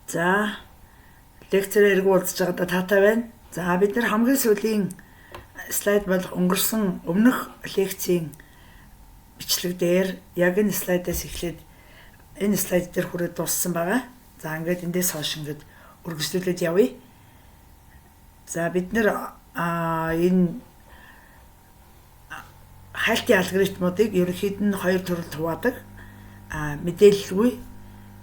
За лекцээр эргүү уулзж байгаадаа таатай байна. За бид нар хамгийн сүүлийн слайд болох өнгөрсөн өмнөх лекцийн бичлэг дээр яг энэ слайдаас эхлээд энэ слайд дээр хүрээд дууссан байгаа. За ингээд эндээс хойш ингээд үргэлжлүүлээд явъя. За бид нар энэ хайлтын алгоритмуудыг ерөнхийд нь хоёр төрөлд хуваадаг. Мэдээлэлгүй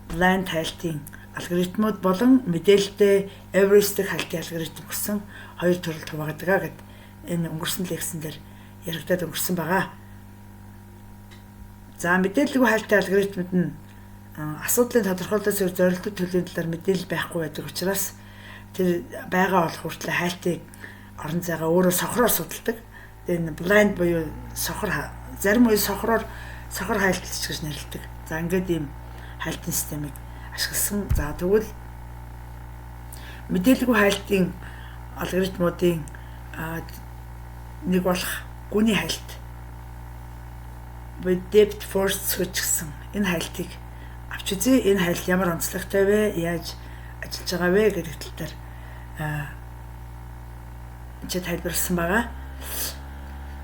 blind хайлтын алгоритмууд болон мэдээлэлтэй heuristic хайлтын алгоритм гэсэн хоёр төрөлд хуваадаг гэд энэ өнгөрсөн лекцэн дээр яригадад өнгөрсөн байгаа. За мэдээлэлгүй хайлтын алгоритмууд нь асуудлын тодорхойлолтоос зорилттой төлөвийн талаар мэдээлэл байхгүй байдаг учраас тэр байгаа болох хүртэл хайлтыг орон зайгаа өөрөө сохроор судалдаг. Энэ blind буюу сохор зарим үе сохор хайлтч гэж нэрлэдэг. За ингээд ийм хайлтын системийг ашигласан. За тэгвэл мэдээлэлгүй хайлтын алгоритмуудын нэг болох гүний хайлт with depth first switch гэсэн энэ хайлтыг авч үзье. Энэ хайлт ямар онцлогтой вэ? Яаж ажиллаж байгаа вэ гэдэг тал дээр энэ тайлбарласан байгаа.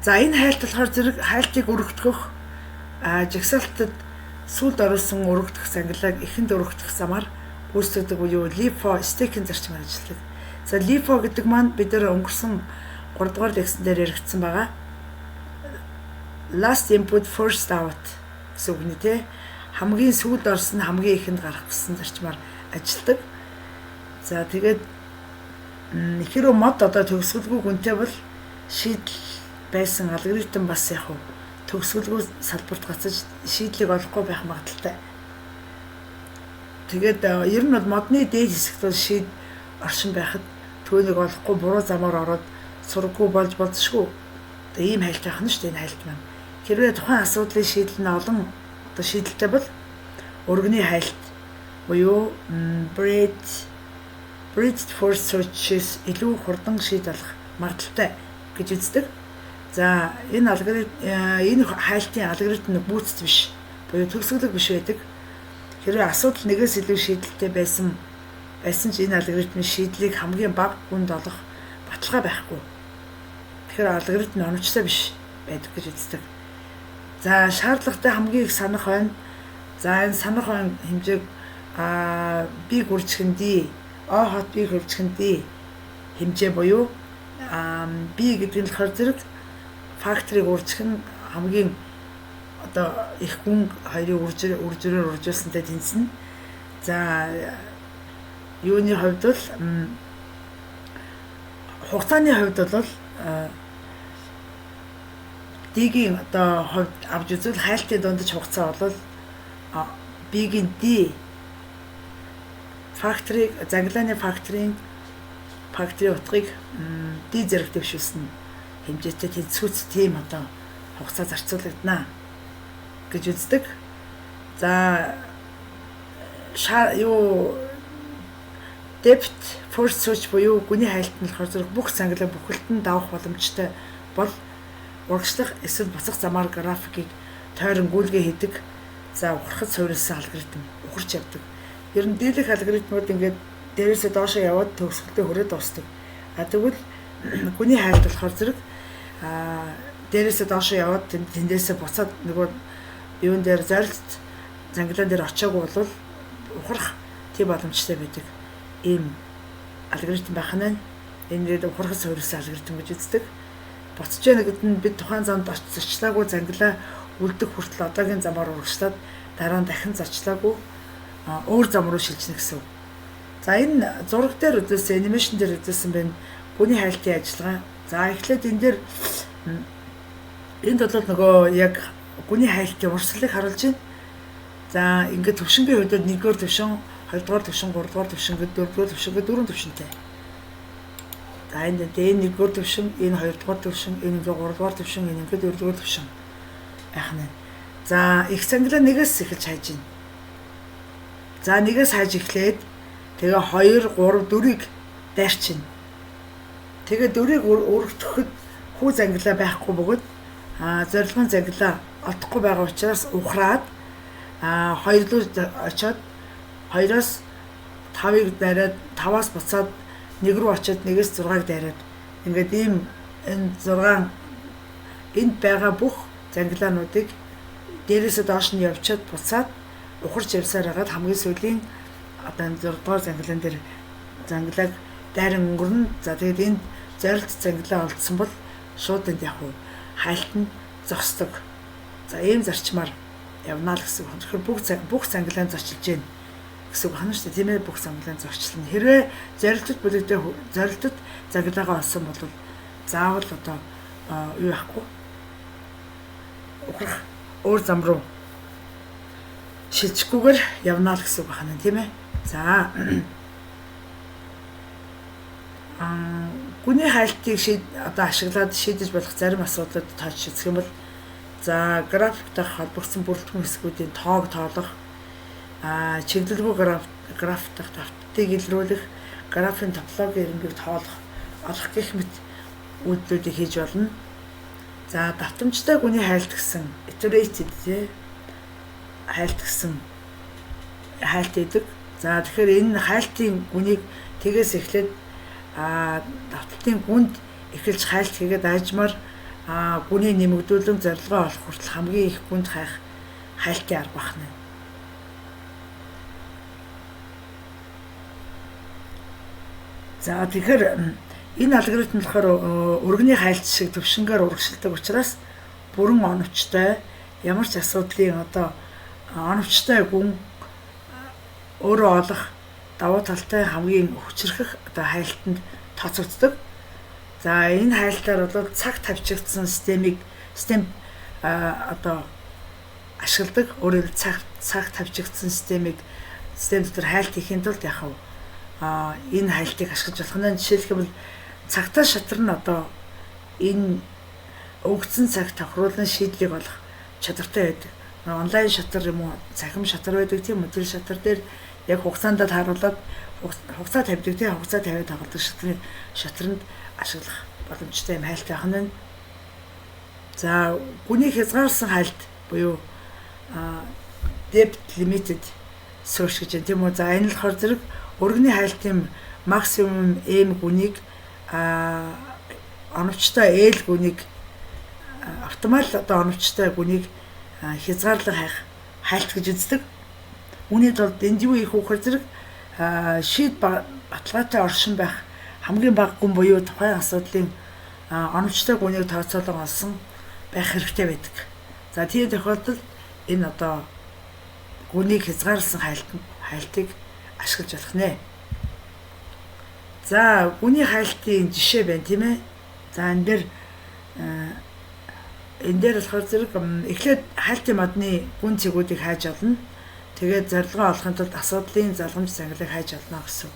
За энэ хайлт болохоор зэрэг хайлтыг өргөдгөх жагсаалтад сүүлд оруулсан өргөдөх зангилааг эхэнд өргөдөх замаар үүсгдэг буюу LIFO стейкинг зарчмаар ажилладаг. За LIFO гэдэг маань бид нар өнгөрсөн 3 дугаар лекцэн дээр яригдсан байгаа. Last input first out гэсэн үг нэ тэ. Хамгийн сүүлд орсон хамгийн эхэнд гарах гэсэн зарчмаар ажилладаг. За тэгээд хэрэг мод одоо төгсгөлгүй гүнтэй бол шийдэл байсан алгоритм бас яг төгсгөлгүй салбарт гацаж шийдлийг олохгүй байх магадaltaй. Тэгээд ер нь бол модны дээд хэсэгт бол шийд оршин байхад түүнийг олохгүй буруу замаар ороод сургаггүй болж болзошгүй. Тэгээ ийм хайлт байх нь шүү дээ энэ хайлт маань. Хэрвээ тухайн асуудлын шийдэл нь олон одоо шийдэлтэй бол өргөний хайлт буюу bridged first searches илүү хурдан шийд олох магадaltaй гэж үздэг. За энэ хайлтын алгоритм бүүцэд биш буюу төгсгөлөг биш байдаг. Хэрвээ асуудал нэгээс илүү шийдэлтэй байсан ч энэ алгоритмын шийдлийг хамгийн бага хүнд олох баталгаа байхгүй. Тэгэхээр алгоритм оновчтой биш байдаг гэж үздэг. За шаардлагатай хамгийн их санах байна. За энэ санах байна хэмжээг B хүрчхэн D, O хот B хүрчхэн D хэмжээ буюу B гэдэг нь болохоор зэрэг факторыг үржих нь хамгийн одоо их гүн хоёрын үржирээр үржүүлсэнтэй тэнцэнэ. За юуны хувьд бол хугацааны хувьд бол D-гийн одоо хувьд авч үзвэл хайлтын дундаж хугацаа бол B-гийн D факторыг заглааны факторын утгыг D зэрэг дэвшүүлсэн хэмжээтэй тэнцвүүц тийм одоо хугацаа зарцуулагдана гэж үздэг. За depth first search буюу гүний хайлт нь болохоор зэрэг бүх цангалаа бүхэлдэн давах боломжтой бол урагшлах эсвэл буцах замаар графикийг тойрон гүйлгээ хийдэг. За ухрахад суурилсан алгоритм ухарч явдаг. Ер нь дийлэх алгоритмууд ингээд дээрээсээ доошоо яваад төгсгөлдөө хүрээд дуусдаг. Тэгвэл гүний хайлт болохоор зэрэг дээрээсээ доошоо яваад тэндээсээ буцаад нөгөө юун дээр зорилт зангалаан дээр очиагүй бол ухрах тийм боломжтой байдаг. Ийм алгоритм байх нь энэ ухрахад суурилсан алгоритм гэж үздэг. Буцаж яана гэдэг нь бид тухайн замд зочлаагүй зангалаа үлдэх хүртэл одоогийн замаар урагшлаад дараа нь дахин зочлаагүй өөр зам руу шилжинэ гэсэн үг. За энэ зураг дээр үзүүлсэн анимашн дээр үзүүлсэн байна. Гүний хайлтын ажиллагаа. За эхлээд энэ дээр энд бол нөгөө яг гүний хайлтын урсгалыг харуулж байна. За ингээд төвшингийн хувьд 1-р төвшин, 2-р төвшин, 3-р төвшин, 4-р төвшин гэдэг 4 төвшинтэй. За энэ 1-р төвшин, энэ 2-р төвшин, энэ 3-р төвшин, энэ 4-р төвшин байх нь. За их цангалаа нэгээс эхэлж хайж байна. За нэгээс хайж эхлээд тэгээ 2, 3, 4-ийг дайрчин. Тэгээ 4-ийг өргөдөхөд хүү зангалаа байхгүй бөгөөд зорилгын зангалаа олдохгүй байгаа учраас ухраад 2 руу очиод 2-оос 5-ыг дайраад 5-аас буцаад 1 рүү очиод 1-ээс 6-ыг дайраад ингээд ийм энэ 6 энд байгаа бүх зангилаануудыг дээрээсээ доош нь явчаад буцаад ухарч явсаар хагаад хамгийн сүүлийн одоо 6 дугаар зангилаан дээр зангилааг дайран өнгөрнө. За тэгээд энд зорилт зангилаа олдсон бол шууд энд яг хайлт нь зогсдог. За ийм зарчмаар явна л гэсэн үг. Тэгэхээр бүх зангилаан зочилж гин гэсэн үг хана шүү дээ. Тийм ээ, бүх зангилаан зочилно. Хэрвээ зорилтод зангилаагаа олсон бол заавал одоо юу яахгүй ухрах өөр зам руу шилжихгүйгээр явна л гэсэн үг хана, тийм ээ. За гүний хайлтыг одоо ашиглаад шийдэж болох зарим асуудлууд тооч үзэх юм бол за графиктай холбогдсон бүрэлдэхүүн хэсгүүдийн тоог тоолох, чиглэлгүй график давталтыг илрүүлэх, графикийн топологи эренгийг тоолох, олох гэх мэт үйлдэлүүдийг хийж болно. За давтамжтай гүний хайлт гэсэн iterated хайлт гэсэн хайлт гэдэг. За тэгэхээр энэ хайлтын гүнийг тэгээс эхлээд давталтын гүнд эхэлж хайлт хийгээд ажмаар гүний нэмэгдүүлэн зорилгоо олох хүртэл хамгийн их гүнд хайх хайлтын арга байна. За тэгэхээр энэ алгоритм болохоор өргөний хайлт шиг төвшингээр урагшилдаг учраас бүрэн оновчтой ямар ч асуудлын одоо оновчтой гүн өөрөө олох давуу талтай хамгийн хүчрхэх одоо хайлтанд тооцогддог. За энэ хайлтаар бол цаг тавьчихсан систем одоо ашигладаг. Өөрөөр цаг тавьчихсан систем дотор хайлт хийхин тулд яг энэ хайлтыг ашиглаж болох нь жишээлбэл цагтаа шатар нь одоо энэ өгсөн цаг тохируулан шийдлийг олох чадвартай байдаг. Онлайн шатар юм уу, цахим шатар байдаг тийм үү? Тэр шатар дээр яг хугацаанд тааруулаад хугацаа тавьдаг тийм хугацаа тавиад тоглодог шатарнд ашиглах боломжтой юм хайлт байх нь. За гүний хязгаарласан хайлт буюу depth limited search гэж тийм үү? За энэ болохоор зэрэг өргөний хайлтын максимум m гүнийг оновчтой l гүнийг оптимал одоо оновчтой гүнийг хязгаарлан хайх хайлт гэж үздэг. Үүний тулд энд юу их үхэр зэрэг шийд баталгаатай оршин байх хамгийн бага гүн буюу тухайн асуудлын оновчтой гүнийг тооцоолон олсон байх хэрэгтэй байдаг. За тийм тохиолдолд энэ одоо гүнийг хязгаарласан хайлтыг ашиглаж болох нэ. За гүний хайлтын жишээ байна тийм ээ. За энэ дээр болохоор зэрэг эхлээд хайлтын модны гүн цэгүүдийг хайж олно. Тэгээд зорилгоо олохын тулд асуудлын залгамж зангилыг хайж олно гэсэн.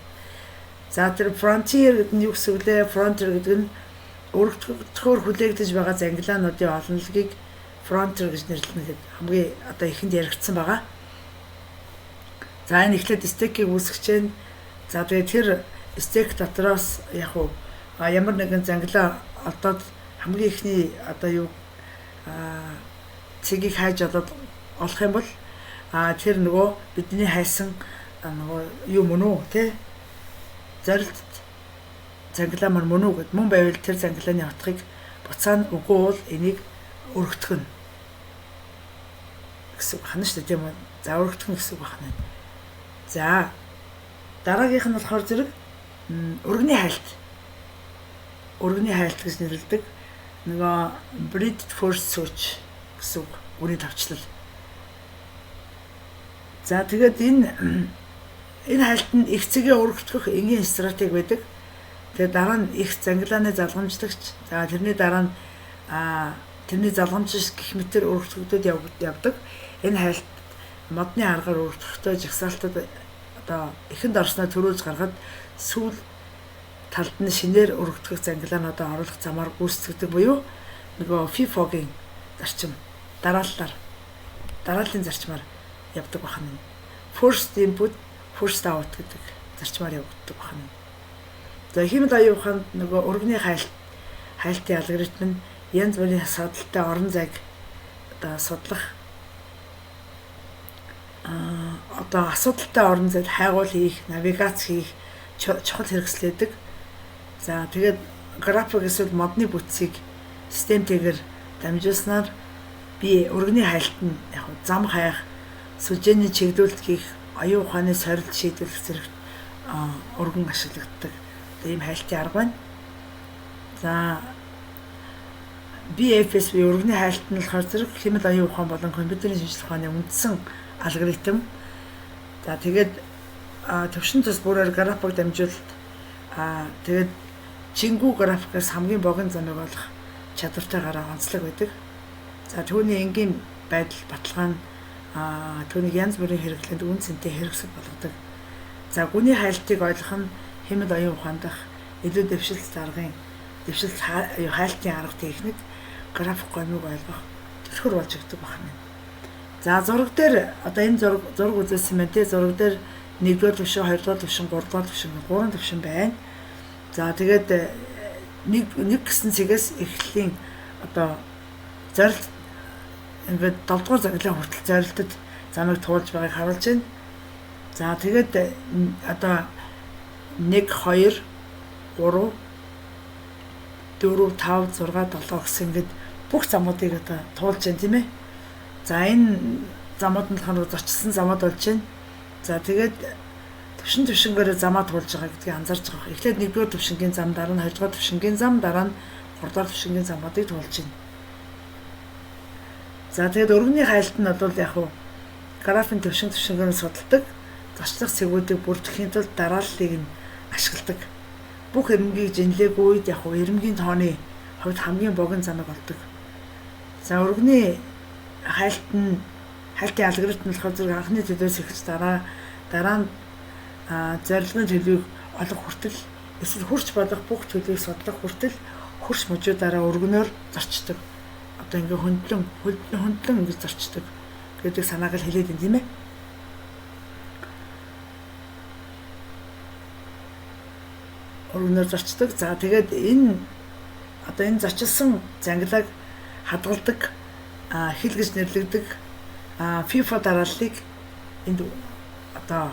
За тэр frontier гэдэг нь юу гэсэн үг лээ? Frontier гэдэг нь өргөдөхөөр хүлээгдэж байгаа зангилаануудын олонлогийг frontier гэж нэрлэнэ. Хамгийн одоо ихэнд яригдсан байгаа. За энэ эхлээд стекийг үүсгэж. За тэгээд тэр стек дотроос яг ямар нэгэн зангилаа олдоод хамгийн ихний одоо юу цэгийг хайж олох юм бол тэр нөгөө бидний хайсан нөгөө юу мөн үү те зорилт зангилаа мөн үү гэд мөн байвал тэр зангилааны утгыг буцаа нь үгүй бол энийг өргөтгөн гэсэн үг хана шүү дээ тийм үү. За өргөтгөн гэсэн үг байна. За дараагийнх нь болохоор зэрэг өргөний хайлт гэж нэрлэдэг. Нөгөө breadth first search гэсэн үг үүний тавчлал. За тэгээд энэ хайлт нь их цэгээ өргөтгөх энгийн стратеги байдаг. Тэгээд дараа нь их зангилааны залгамжлагч. За тэрний дараа нь тэрний залгамжлагч гэх мэтэр өргөтгөгдөд явдаг. Энэ хайлт модны аргаар өргөтгөхдөө жагсаалтад одоо ихэнд орсноо төрүүлж гаргаад сүүл талд нь шинээр өргөтгөх зангилаануудаа оруулах замаар гүйцэтгэдэг буюу нөгөө FIFO-гийн зарчим дарааллын зарчмаар явдаг бахна. First input, first out гэдэг зарчмаар явагддаг бахна. За хэмэл аюу ухаанд нөгөө өргөний хайлтын алгоритм нь янз бүрийн асуудалтай орон зайг одоо судлах одоо асуудалтай орон зайд хайгуул хийх, навигац хийх чухал хэрэгслээдэг. За тэгээд график эсвэл модны бүтцийг системтэйгээр дамжуулснаар би өргөний хайлт нь яг зам хаях, сүлжээний чиглүүлэлт хийх, оюун ухааны сорилт шийдвэрлэх зэрэг өргөн ашиглагддаг ийм хайлтын арга байна. За BFS буюу өргөний хайлт нь болохоор зэрэг хэмэл оюун ухаан болон компьютерийн шинжилгээ ухааны үндсэн алгоритм. За тэгээд төвшин тус бүрээр график дамжуулалт тэгээд чингүү графикаас хамгийн богино замыг олох чадвартайгаараа онцлог байдаг. За түүний энгийн байдал баталгаа нь түүнийг янз бүрийн хэрэглээнд үн цэнтэй хэрэгсэл болгодог. За гүний хайлтыг ойлгох нь хэмэл оюун ухаанд дах илүү дэвшилт аргын хайлтын арга техник график гомыг ойлгох төлхөр болж өгдөг байна. За зураг дээр одоо энэ зураг үзүүлсэн байна те. Зураг дээр 1-р төвшин, 2-р төвшин, 3-р төвшин, 3 төвшин байна. За тэгээд нэг гэсэн цэгээс эхлэлийн одоо зорилт ингээд 7-р заглаа хүртэл зорилтод замыг туулж байгааг харуулж байна. За тэгээд одоо 1 2 3 4 5 6 7 гэсэн ингээд бүх замуудыг одоо туулж байна тийм ээ. За энэ замууд нь болохоор зочилсон замууд болж байна. За тэгээд төвшин төвшингээр замаа туулж байгаа гэдгийг анзаарч байгаа. Эхлээд 1-р төвшингийн зам, дараа нь 2-р төвшингийн зам, дараа нь 3-р төвшингийн замуудыг туулж байна. За тэгээд өргөний хайлт нь бол яг уу графын төвшингээр судалдаг. Зочлох цэгүүдийг бүрдэхийн тулд дарааллыг нь ашигладаг. Бүх эрэмгийг жинлээгүй үед яг уу эрэмгийн тооны хувьд хамгийн богино замыг олдог. За өргөний хайлтын алгоритм болохоор зэрэг анхны төлөөс эхэлж дараа нь зорилгын төлөвийг олох хүртэл эсвэл хурц болох бүх төлөвийг судлах хүртэл хурц мужуудаараа өргөнөөр зорчдог. Одоо ингээ хөндлөн ингэж зорчдог гэдэг санааг л хэлээд байна тийм ээ. Өргөнөөр зорчдог. За тэгээд энэ зочилсон зангилааг хадгалдаг хил гэж нэрлэгдэг FIFA дарааллыг энд одоо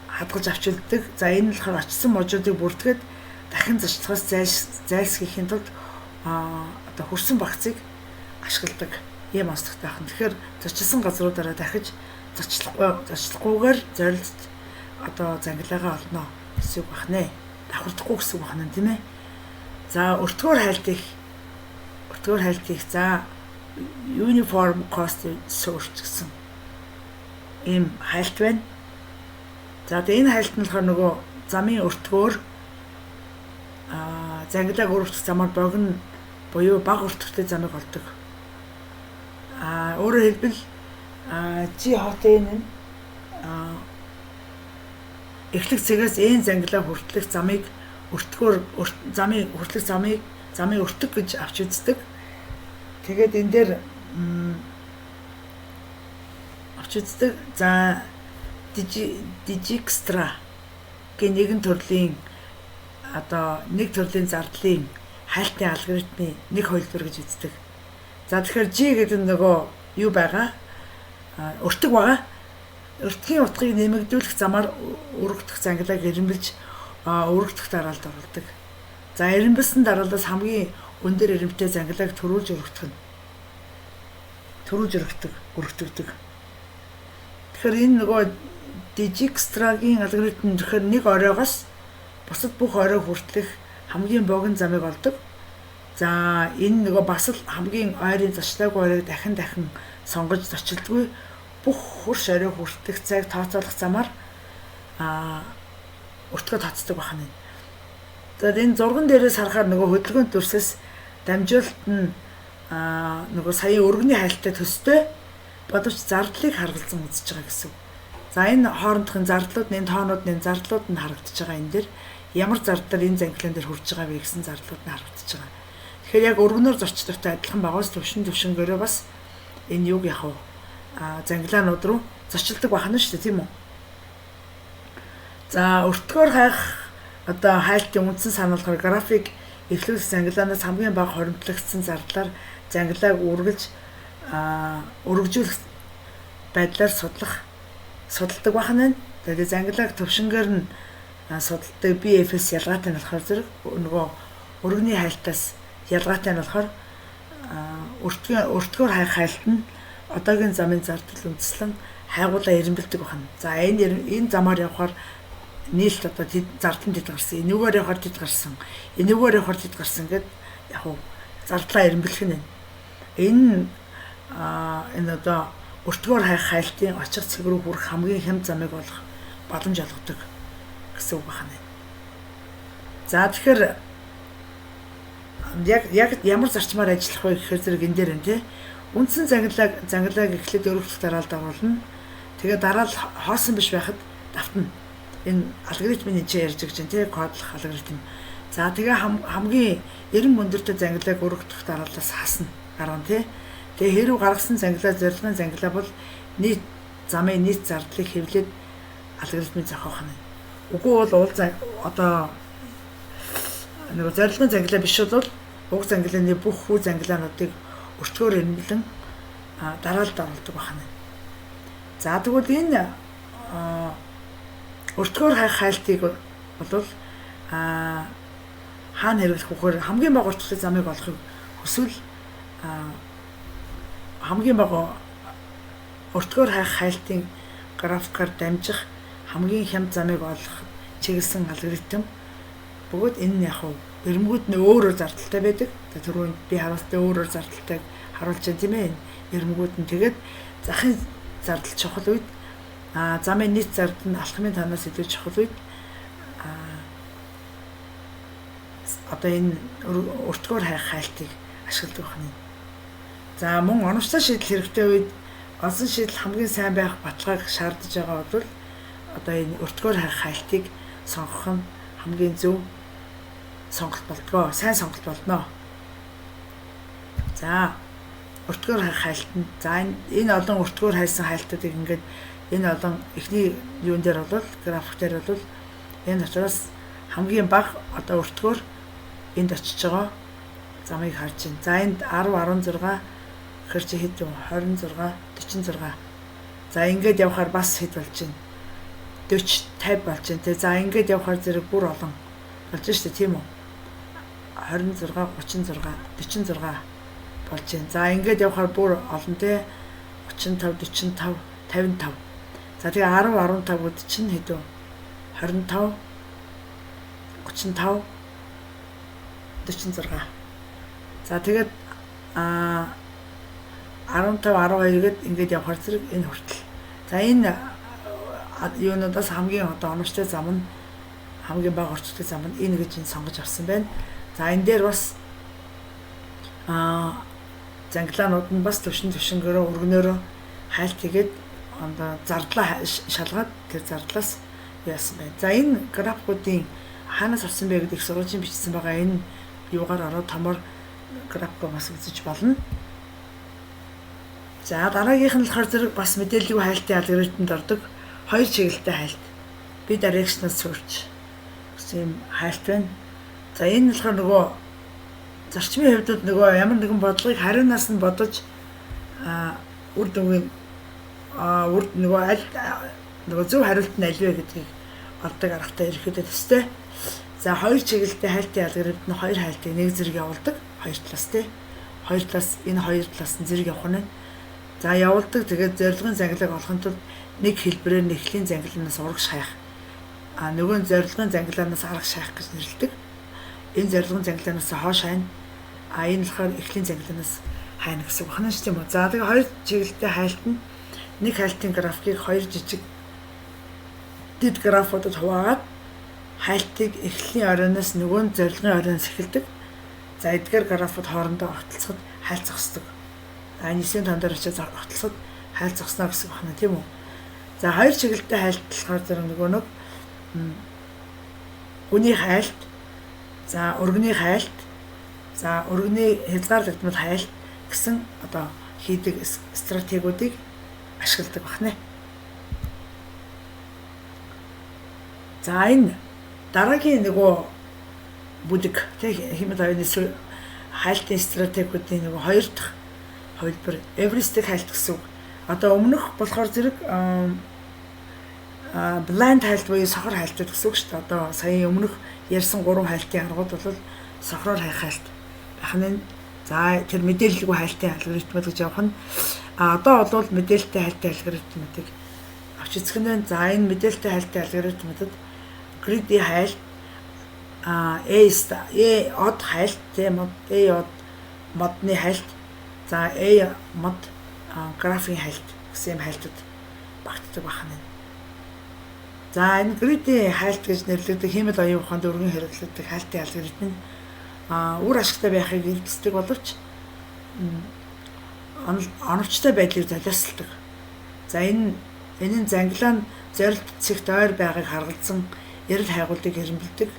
хадгалж авч үлддэг. За энэ нь болохоор очсон можуудыг бүрдгээд дахин зочлохоос зайлсхийхийн тулд одоо хөрсөн багцыг ашигладаг ийм онцлогтой байна. Тэгэхээр зочилсон газруудаараа дахиж зочлохгүйгээр зорилт одоо зангилаагаа олно гэсэн үг байна. Давхардахгүй гэсэн үг байна тийм ээ. За өртгөөр хайлт их за uniform cost source гэсэн ийм хайлт байна. За тэгээ энэ хайлт нь болохоор нөгөө замын өртгөөр зангилааг өрөвдөх замаар богино буюу бага өртөгтэй замыг олдог. Өөрөөр хэлбэл G-хотын нь эхлэх цэгээс энэ зангилаа хүртэлх замыг замын өртөг гэж авч үздэг. Тэгээд энэ дээр авч үздэг. За Digixtra гэх нэг төрлийн зардлын хайлтын алгоритмын нэг хувилбар гэж үздэг. За тэгэхээр G гэдэг нь нөгөө юу байгаа? Өртөг байгаа. Өртгийн утгыг нэмэгдүүлэх замаар өргөдөх зангилааг эрэмбэлж өргөдөх дараалд оруулдаг. За эрэмбэлсэн дараалаас хамгийн өндөр эрэмтэй зангилааг төрүүлж өргөдөгдөг. Тэгэхээр энэ нөгөө Digixtra-гийн алгоритм тэгэхээр нэг оройгоос бусад бүх орой хүртэлх хамгийн богино замыг олдог. За энэ нөгөө бас л хамгийн ойрын зочлоогүй оройг дахин сонгож зочилдгүй бүх хурш орой хүртэлх цаг тооцоолох замаар өртгөө тооцдог байна. За энэ зурган дээрээс харахаар нөгөө хөдөлгөөн төрсөс дамжуулалт нь нөгөө сая өргөний хайлттай төстэй боловч зардлыг харгалзан үзэж байгаа гэсэн. За энэ хоорондохын зардлууд, энэ тоонууд, энэ зардлууд нь харагдаж байгаа энэ дэр ямар зардлаар энэ зангилаан дээр хүрч байгаа вэ гэсэн зардлууд нь харагдаж байгаа. Тэгэхээр яг өргөнөөр зорчдогтой адилхан багаас төвшнгөрөө бас энэ юг яг зангилаанууд руу зочилдог байна шүү дээ, тийм үү? За өртгөөр хайх одоо хайлтын үндсэн санаалгаар график эхлүүлэх зангилаанаас хамгийн бага хоримтлагдсан зардлаар зангилааг үргэлжлүүлэх байдлаар судлах судалдаг байна. Тэгээд зангилааг төвшингээр нь судалдаг BFS ялгаатай нь болохоор зэрэг нөгөө өргөний хайлтаас ялгаатай нь болохоор өртгөөр хайх хайлт нь одоогийн замын зардал үндэслэн хайгуулаа ирэмбэлдэг байна. За энэ замаар явхаар нийлт одоо зардал нь тэд гарсан. Энүүгээр явхаар тэд гарсан. Энүүгээр явхаар тэд гарсан гэд яг хуу зардлаа ирэмбэлэх нь. Энэ одоо өртгөөр хайх хайлтын очих цэг рүү хүрэх хамгийн хямд замыг олох боломж олгодог гэсэн үг байна. За тэгэхээр яг ямар зарчмаар ажиллах вэ гэхээр зэрэг энэ дээр нь үндсэн зангилааг эхлээд өргөх дараалд оруулна. Тэгээд дараа нь хоосон биш байхад давтна. Энэ алгоритмын чи ярьж байгаа чинь кодлох алгоритм. За тэгээ хамгийн эрен өндөртэй зангилааг өргөх дараалаас хасна гаргана Тэгээ хэрв гаргасан зорилгын зангилаа бол нийт замын нийт зардлыг хэвлээд алгоритмыг зохиох нь. Үгүй бол одоо нэг зорилгын зангилаа биш бол уг зангилааны бүх хүү зангилаануудыг өртгөөр ирмэлэн дараалд оруулдаг байна. За тэгвэл энэ өртгөөр хайх хайлтыг бол хаана хэрэглэх вөхөр хамгийн бага уртлагын замыг олохыг хүсвэл хамгийн бага өртгөөр хайх хайлтын графикаар дамжих хамгийн хямд замыг олох чиглэсэн алгоритм бөгөөд энэ яг эрмгүүд нь өөрөөр зардалтай байдаг. Түрүүнд би харуулсан өөрөөр зардалтайг харуулж байна тийм ээ. Эрмгүүд нь тэгээд захын зардал чухал үед замын нийт зардал нь алхмын танаас илүү чухал үед одоо энэ өртгөөр хайх хайлтыг ашигладаг байна. За мөн оновчтой шийдэл хэрэгтэй үед олсон шийдэл хамгийн сайн байх баталгааг шаардж байгаа бол одоо энэ өртгөөр хайх хайлтыг сонгох нь хамгийн зөв сонголт болдгоо. Сайн сонголт болно. За өртгөөр хайх хайлт нь за энэ олон өртгөөр хайсан хайлтуудыг ингээд энэ олон эхний юун дээр бол график дээр бол энэ учраас хамгийн бага одоо өртгөөр энд очиж байгаа замыг харж байна. За энд 10 16 хэр чи хэд вэ? 26 46. За ингээд явхаар бас хэд болж байна? 40 50 болж байна те. За ингээд явхаар зэрэг бүр олон болж штэ тийм үү? 26 36 46 болж байна. За ингээд явхаар бүр олон те 35 45 55. За тэгээ 10 15-ууд чинь хэд вэ? 25 35 46. За тэгээд 15 12 гээд ингээд явхаар зэрэг энэ хүртэл. За энэ юунуудаас хамгийн одоо оновчтой зам нь хамгийн бага орчтой зам нь энэ гэж энэ сонгож авсан байна. За энэ дээр бас зангилаанууд нь бас төвшнгөрөө өргөнөөрөө хайлт хийгээд одоо зардлаа шалгаад тэр зардлаас яасан байна. За энэ графикуудын хаанаас авсан бэ гэдэг их сурвалжийн бичсэн байгаа энэ юугаар ороод томор график бас үзэж болно. За дараагийнх нь болохоор зэрэг бас мэдээллийн хайлтын алгоритмд ордог хоёр чиглэлтэй хайлт. Bidirectional search гэсэн юм хайлт байна. За энэ болохоор нөгөө зарчмын хэвдүүд нөгөө ямар нэгэн бодлогыг хариунаас нь бодож үр дүнгийн нөгөө зөв хариулт нь аль вэ гэдгийг олдог аргатай ирэхэд төстэй. За хоёр чиглэлтэй хайлтын алгоритм нь хоёр хайлтыг нэг зэрэг явуулдаг. Хоёр талаас тий. Хоёр талаас энэ хоёр талаас нь зэрэг явах нь. За явуулдаг. Тэгээд зорилгын зангилааг олохын тулд нэг хэлбэрээр нэхлийн зангилаанаас урагш хайх. Нөгөө нь зорилгын зангилаанаас арга шахах гэж нэрлэдэг. Энэ зорилгын зангилаанаас хоош хайна. Энэ болохоор эхлийн зангилаанаас хайна гэсэн үг байна шүү дээ юм уу. За тэгээд хоёр чиглэлтэй хайлт нь нэг хайлтын графикийг хоёр жижиг дэд графуудад хуваагаад хайлтыг эхлэлийн оройноос нөгөө нь зорилгын оройноос эхэлдэг. За эдгээр графууд хоорондоо огтлцоход хайлт зогсдог. Нийсийн тон дээр очиж огтлцоход хайлт зогсноо гэсэн үг байна тийм үү. За хоёр чиглэлтэй хайлт болохоор зэрэг нөгөө нэг үний хайлт, за өргөний хайлт, за өргөний хязгаарлагдмал хайлт гэсэн одоо хийдэг стратегиудыг ашигладаг байна. За энэ дараагийн нөгөө бүлэг хэмээн авины хайлтын стратегиудын нөгөө хоёр дахь хувилбар Эверестийг хайлт гэсэн үг. Одоо өмнөх болохоор зэрэг blind хайлт буюу сохор хайлт гэсэн үг шүү дээ. Одоо сая өмнөх ярьсан 3 хайлтын аргууд бол сохроор хайх хайлт байх нь. За тэр мэдээлэлгүй хайлтын алгоритмууд гэж явах нь одоо бол мэдээлэлтэй хайлтын алгоритмуудыг авч үзэх нь. За энэ мэдээлэлтэй хайлтын алгоритмуудад grid-ийн хайлт A од хайлт тийм A од модны хайлт за A мод графикийн хайлт гэсэн хайлтууд багтдаг байна. За энэ grid-ийн хайлт гэж нэрлэгдэх хэмэл оюун ухаанд өргөн хэрэглэдэг хайлтын алгоритм нь үр ашигтай байхыг илэрхийлдэг боловч оновчтой байдлыг золиослдог. За энэ зангилаа нь зорилт цэгт ойр байгааг харгалзан эрэл хайгуулыг хэрэмбэлдэг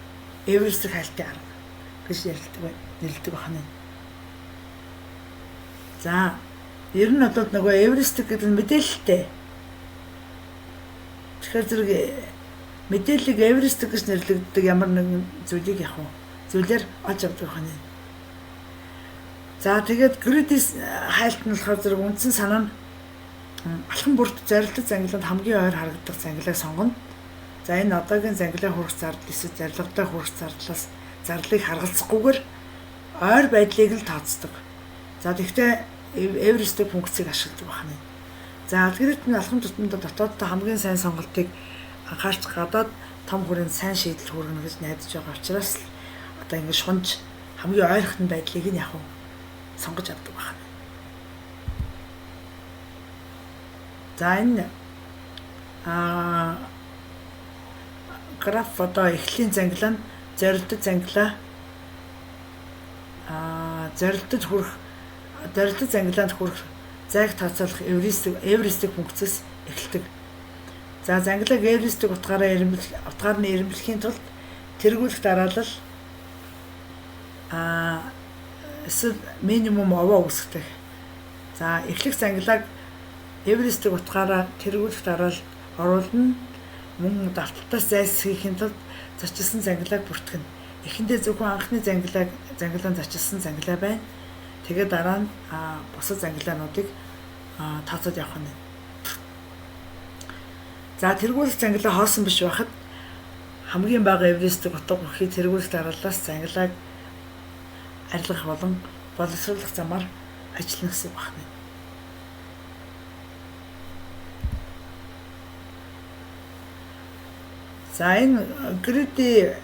эврестик хайлтын арга гэж нэрлэдэг байна. За ер нь бол нөгөө эврестик гэдэг нь мэдээлэлтэй. Тэгэхээр зэрэг мэдээллийг эврестик гэж нэрлэгддэг ямар нэгэн зүйлийг яг зүйлээр олж авдаг байна. За тэгээд grid-ийн хайлт нь болохоор зэрэг үндсэн санаа нь алхам бүрт зорилттой зангилаанд хамгийн ойр харагдах зангилааг сонгоно. За энэ одоогийн зангилаа хүрэх зардал эсвэл зорилготой хүрэх зардлаас зарлыг харгалзахгүйгээр ойр байдлыг л тооцдог. За тэгвэл эврестик функцийг ашигладаг байна. За алгоритм нь алхам тутамдаа дотооддоо хамгийн сайн сонголтыг анхаарч гадаад том хүрээнд сайн шийдэл хүргэнэ гэж найдаж байгаа учраас одоо ингэ шунж хамгийн ойрхон байдлыг нь яг сонгож авдаг байна. За энэ граф одоо эхлийн зангилаа нь зорилттой зангилаа зорилтод зангилаанд хүрэх зайг тооцоолох эвристик функцээс эхэлдэг. За зангилааг эвристик утгаараа ирэмблэхийн тулд тэргүүлэх дараалал эсвэл минимум овоо үүсгдэг. За эхлэх зангилааг эвристик утгаараа тэргүүлэх дараалал оруулна. Мөн давталтаас зайлсхийхийн тулд зочилсон зангилааг бүртгэнэ. Эхэндээ зөвхөн анхны зангилаанд зочилсон зангилаа байна. Тэгээд дараа нь бусад зангилаануудыг тооцоод явах нь. За тэргүүлэх зангилаа хоосон биш байхад хамгийн бага эвристик утга бүхий тэргүүлэх дарааллаас зангилааг арилгах болон боловсруулах замаар ажиллана гэсэн байна. За энэ grid-ийн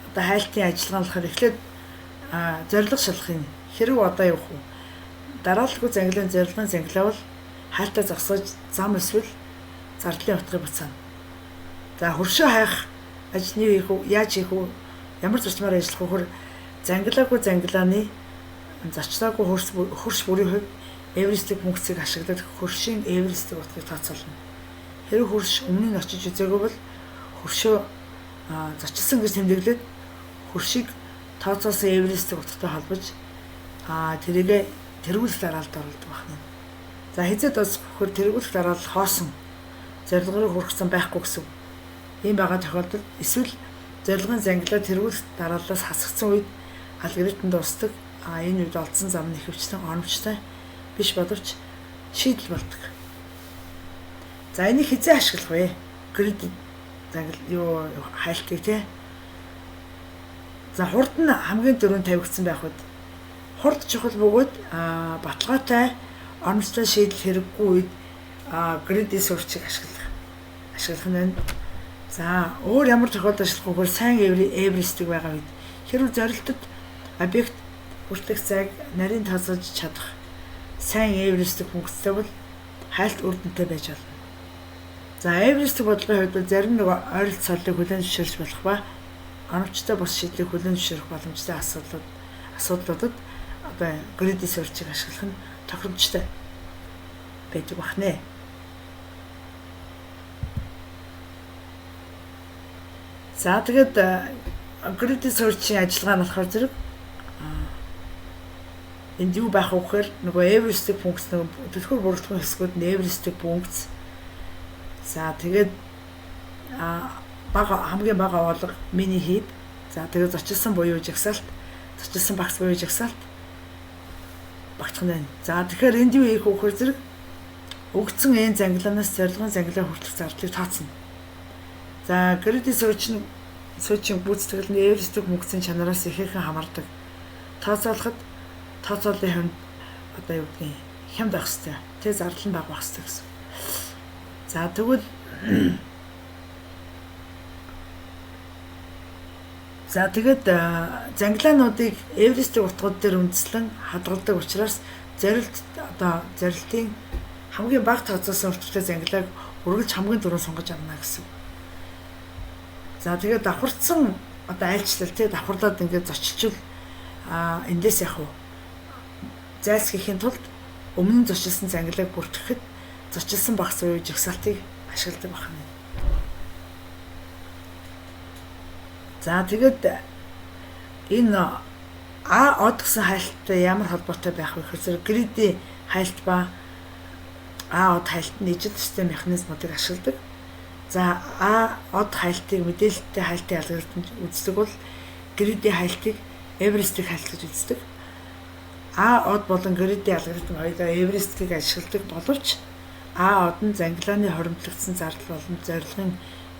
одоо хайлтын ажиллагаа болохоор эхлээд зорилго шалгахын хэрэг одоо явах уу? Дараалалгүй зангилааны зорилгын зангилаа бол хайлтаа зогсоож зам эсвэл зардлын утгыг буцаана. За хөршөө хайх ажлын хийх үү, яаж хийх үү, ямар зарчмаар ажиллах вэ? Зангилаагүй зангилааны зарчлаагүй хөрш бүрийн хувь эвристик функцийг ашиглаад хөршийн эвристик утгыг тооцоолно. Хэрэг хөрш өмнө нь очиж үзээгүй бол хөршөө зочилсон гэж тэмдэглээд хөршийг тооцоосон эвристик утгатай холбож тэрийг тэргүүлэх дараалалд оруулдаг байна. За хязгаар тооцохоор тэргүүлэх дараалал хоосон зорилгоор хүргэсэн байхгүй гэсэн. Ийм байгаа тохиолдолд эсвэл зорилгын зангилаа тэргүүлэх дарааллаас хасагдсан үед алгоритм дуусдаг. Энэ үед олдсон зам нь ихэвчлэн оновчтой биш боловч шийдэл болдог. За энийг хизээ ашиглах вэ? Grid хайлтыг тий. За хурд нь хамгийн дөрөв тавигдсан байх үед хурд чухал бөгөөд баталгаатай оновчтой шийдэл хэрэггүй үед grid-ийн сурчийг ашиглах нь. За өөр ямар тохиолдолд ажиллах вэ? Сайн эвристик байгаа үед хэрвээ зорилтод объект хүртэх зайг нарийн тооцоож чадах сайн эвристик функцтэй бол хайлт үр дүнтэй байж болно. За эвристик бодлогын хувьд зарим нэг ойролцоолыг хүлээн зөвшөөрч болох ба оновчтой бус шийдлийг хүлээн зөвшөөрөх боломжтой асуудлуудад одоо grid-ийн сурчийг ашиглах нь тохиромжтой байдаг байна. За тэгээд grid-ийн сурчийн ажиллагаа нь болохоор зэрэг энд юу байх вэ гэхээр нөгөө эвристик функц төлхөр бүрэлдэхүүн хэсгүүд нь эвристик функц. За тэгээд хамгийн бага оолго мини хийд. За тэгээд зочилсон буюу жагсаалт, зочилсон багц буюу жагсаалт багтах нь байна. За тэгэхээр энд юу хийх вэ гэхээр зэрэг өгцөн энэ зангилаанаас зорилгын зангилаа хүртэх зардлыг тооцно. За гэрээдийн сүүчийн гүйцэтгэл нь эвристик мөнгөцийн чанараас ихээхэн хамаардаг. Тооцоолоход тооцооллын хувьд хямд байх хэрэгтэй. Тэ зардал нь бага байх хэрэгтэй гэсэн. За тэгвэл тэгээд зангилаануудыг эвристик утгууд дээр үндэслэн хадгалдаг учраас зорилтын хамгийн бага тооцоосон өртөгтэй зангилааг үргэлж хамгийн дөрөв сонгож авна гэсэн. За тэгээд давхарцсан айлчлал давхарлаад ингээд зочилчул эндээс зайлсхийхийн тулд өмнө нь зочилсан зангилааг бүртгэхэд зочилсан багц буюу жигсаалтыг ашигладаг байна. За тэгээд энэ од гэсэн хайлттай ямар холбоотой байх вэ гэхээр гридийн хайлт ба од хайлтны ижил систем механизмуудыг ашигладаг. За од хайлтыг мэдээлэлтэй хайлтын алгоритмд үздэг бол гридийн хайлтыг эвристик хайлт гэж үздэг. од болон гридийн алгоритм хоёулаа эвристикийг ашигладаг боловч од нь зангилааны хоримтлагдсан зардал болон зорилгын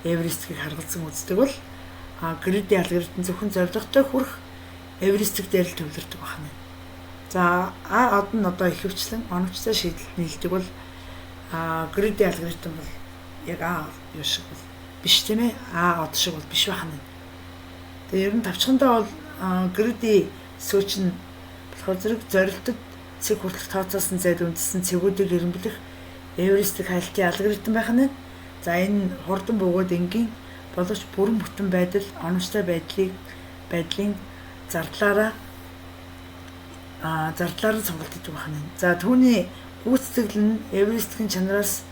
эвристикийг харгалзан үздэг бол гридийн алгоритм зөвхөн зорилготой хүрэх эвристик дээр л төвлөрдөг байна. За од нь ихэвчлэн оновчтой шийдэлд нийлдэг бол гридийн алгоритм бол яг юу шиг бол биш тийм ээ. од шиг бол биш байна. Тэгээ ер нь тавчхандаа бол гридийн сүүч нь болохоор зэрэг зорилтод цэг хүртэлх тооцоосон зайд үндэссэн цэгүүдийг эренблэх эвристик хайлтын алгоритм байх нь. За энэ хурдан бөгөөд энгийн боловч бүрэн бүтэн байдал оновчтой байдлын зардлаараа сонголтдог байна. За түүний гүйцэтгэл нь эвристикийн чанараас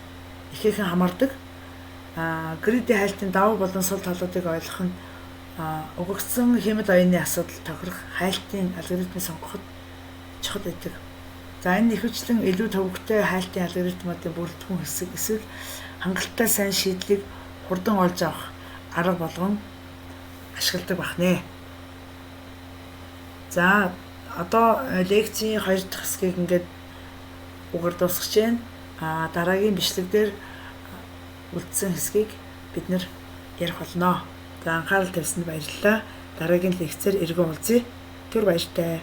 ихээхэн хамаардаг. Гридийн хайлтын давуу болон сул талуудыг ойлгох нь өгөгдсөн хэмэд оюуны асуудал тохирох хайлтын алгоритмыг сонгоход чухал байдаг. За энэ ихэвчлэн илүү төвөгтэй хайлтын алгоритмуудын бүрэлдэхүүн хэсэг эсвэл хангалттай сайн шийдлийг хурдан олж авах арга болгон ашигладаг байна. За лекцийн 2 дахь хэсгийг ингээд угаар дуусгаж байна. Дараагийн бичлэг дээр үлдсэн хэсгийг бид нэр ярих болно. За анхаарал тавьсанд баярлалаа. Дараагийн лекцээр эргэн уулзъя. Түр баяртай.